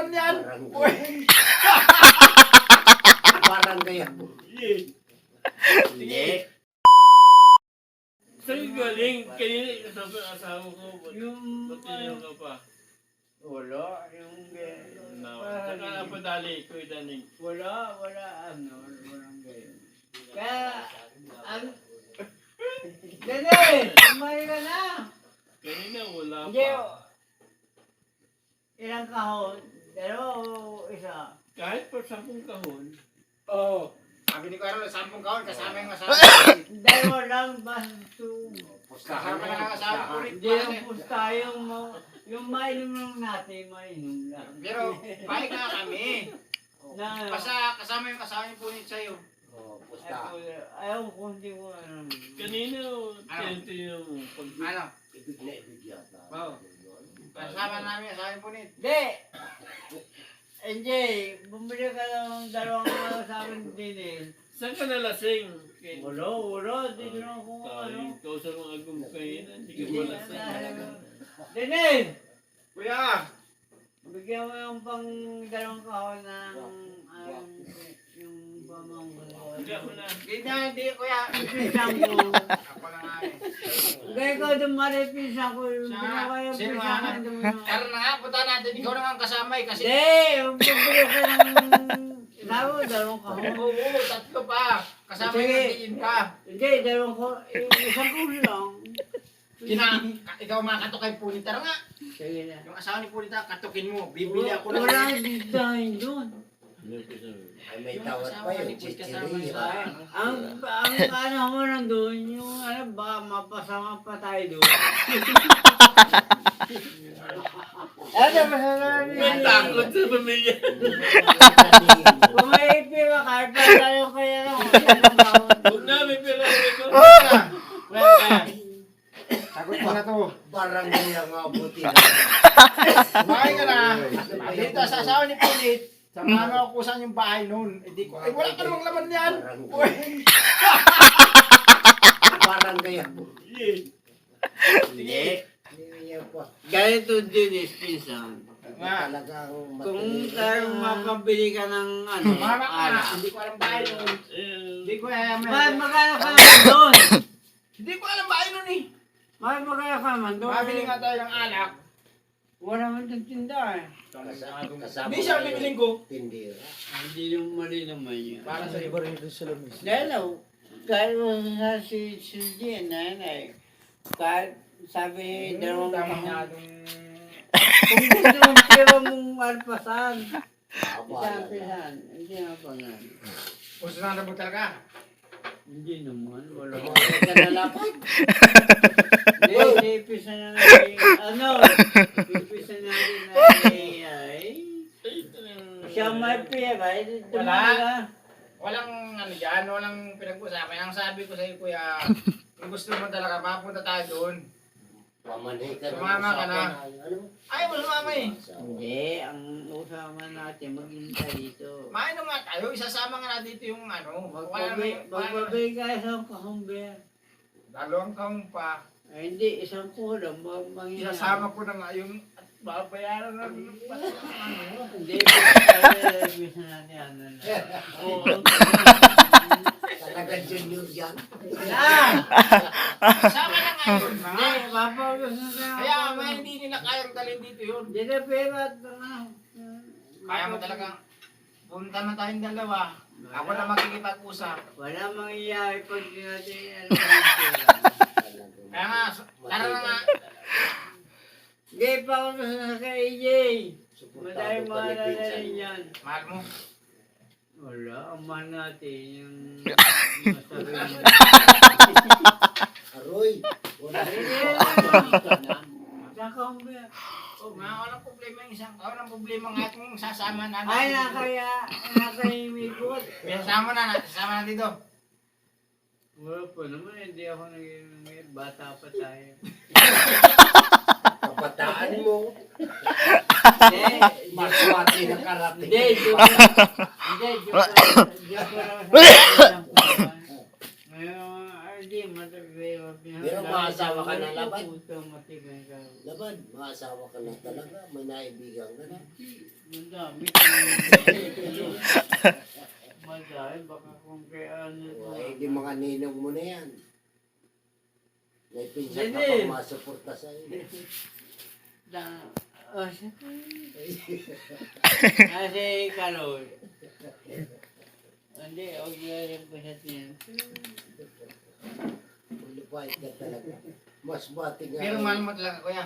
laman yan? Barangay ako. Hindi. Saan galing? Kanina sabi ng asawa ko. Ba't tinanong ka pa? Wala, yung Saan ka napadali, Kuya Daning? wala, walang gayon. Kaya, Dene, kumain ka na. Kanina wala Hindi, pa. ilang kahon? Dalawa o isa? Kahit pa 10 kahon. Oo. Sabi ni Carol, 10 kahon, kasama yung asawa. Dalawa lang, basto. Kasama na ang asawa ko rin. Hindi lang pusta yung mainom lang natin, mainom lang. Pero, balik na kami. Na, Kasama yung asawa niyo punit sa'yo. Oh, pusta. ayaw ko, hindi ko alam. Kanina, tinitinan mo. Ano? Ibig na ibig yata. Oo. Kasama namin yung asawa niyo punit. Hindi! Hindi, bumili ka ng dalawang sa akin din eh. Saan ka nalasing? Wala, di lang ako ano. Ikaw sa mga agumkain, hindi ka malasing. Dennis! Kuya! Bigyan mo yung pang dalawang kahon ng yung pamangkin ko. Hindi ako na. Hindi, kuya. Pinsan ko. Ako na nga eh. Kaya ikaw dumari pinsan ko. Yung ginawa yung Sino pinsan nga? ko. Tara na nga, punta natin. Ikaw na nga kasama eh. Kasi... Hindi! Yung bumili ko ng... Sabi ko, dalawang kahon. Oo, tatlo pa. Kasama Sige. yung diin ka. Hindi, dalawang kahon. Isang kahon lang. Ikaw makatok kay Punit. Tara nga. Sige na. Yung asawa ni Punita, katukin mo. Bibili ako na. Wala design doon. Ay, may tawad pa yun. Chichiri. Ang ano mo nandun, yung ano ba, mapasama pa tayo doon. Ano ba sa May takot sa pamilya. Kung may pira kahit pa tayo kaya lang. Huwag na, may pila ko. Sagot mo na to. Barangay ang abuti na. Kumain ka na. Dito sa asawa ni Punit. Sa mga kusan yung bahay noon. Hindi ko. Ay, wala ka namang laman yan. Barangay ako. Hindi. Hindi pa. Ganito din pinsan. Talagang Kung matindi. tayo mapabili ka ng ano, Mama ka na. ala. Hindi ko alam bahay noon. Hindi ko alam. Magkano ka naman doon? Hindi ko alam bahay noon eh. Magkano ka naman doon? Mabili nga tayo ng alak. Wala man yung tinda eh. Kasama Hindi siya bibiling ko. Tindira. Hindi yung mali naman yun. Para sa iyo. Dahil kahit mo sa si Jen, nanay, kahit sabi dalawang Tama nga kahon. itong... Kung gusto mong pira mong alpasan, Aba, isang pisan, hindi nga pa nga. Gusto na mo talaga. Hindi naman, wala. Mga kanalapag. Hindi, ipisa na natin, ano, ipisa na natin ay, siya may pira, Wala. Walang ano dyan, walang pinag-usapan. Ang sabi ko sa iyo, kuya, kung gusto mo talaga, mapunta tayo doon. Pamanay ka na. Sumama ka na. Ano? Ayaw mo sumama eh. Hindi, ang usapan natin, maghintay dito. Main naman tayo, isasama nga na dito yung ano. Magbabay ka isang kahumbi. Dalawang taong pa. Ay, hindi, isang kulang, mangyayari. Isasama ko na nga yung at babayaran na rin. Hindi, bisa natin ano na. Talagang junior yan. Sama na nga yun. Hindi, papagos na tayo. Kaya may hindi nila kayang dalhin dito yun. Hindi na pera at mga. Kaya mo talaga. Punta na tayong dalawa. Ako na makikipag-usap. Wala mangyayari pag di natin ano ang pera. Kaya nga, tara na nga. Hindi, pa ako na kay AJ. Madami mga lalari yan. Mahal mo. Wala, ang mahal natin yung masabi mo. Aroy. Wala Nakahumbi. Oh, walang problema yung isang. Walang problema nga kung sasama na. Ay, nakahimikot. Sasama na dito. Wala pa naman, hindi ako naging bata pa tayo. kabataan mo. Hindi, Maswati na karating. hindi, joke lang. Hindi, joke lang. Joke lang sa isang kuwan. Ngayon, hindi, matabi, Pero maasawa ka na, Laban? Putang matigay ka. Laban, maasawa ka na talaga. May naibigan ka na. Madami. Madami, baka kung kaya ano to. Ay, di mga ninong mo na yan. May pinsan ka Hindi. pang masuporta sa'yo. Kasi Karol. Hindi, okay rin po sa tiyan. Ulipahit ka talaga. Mas bati nga. Pero mahal mo talaga kuya.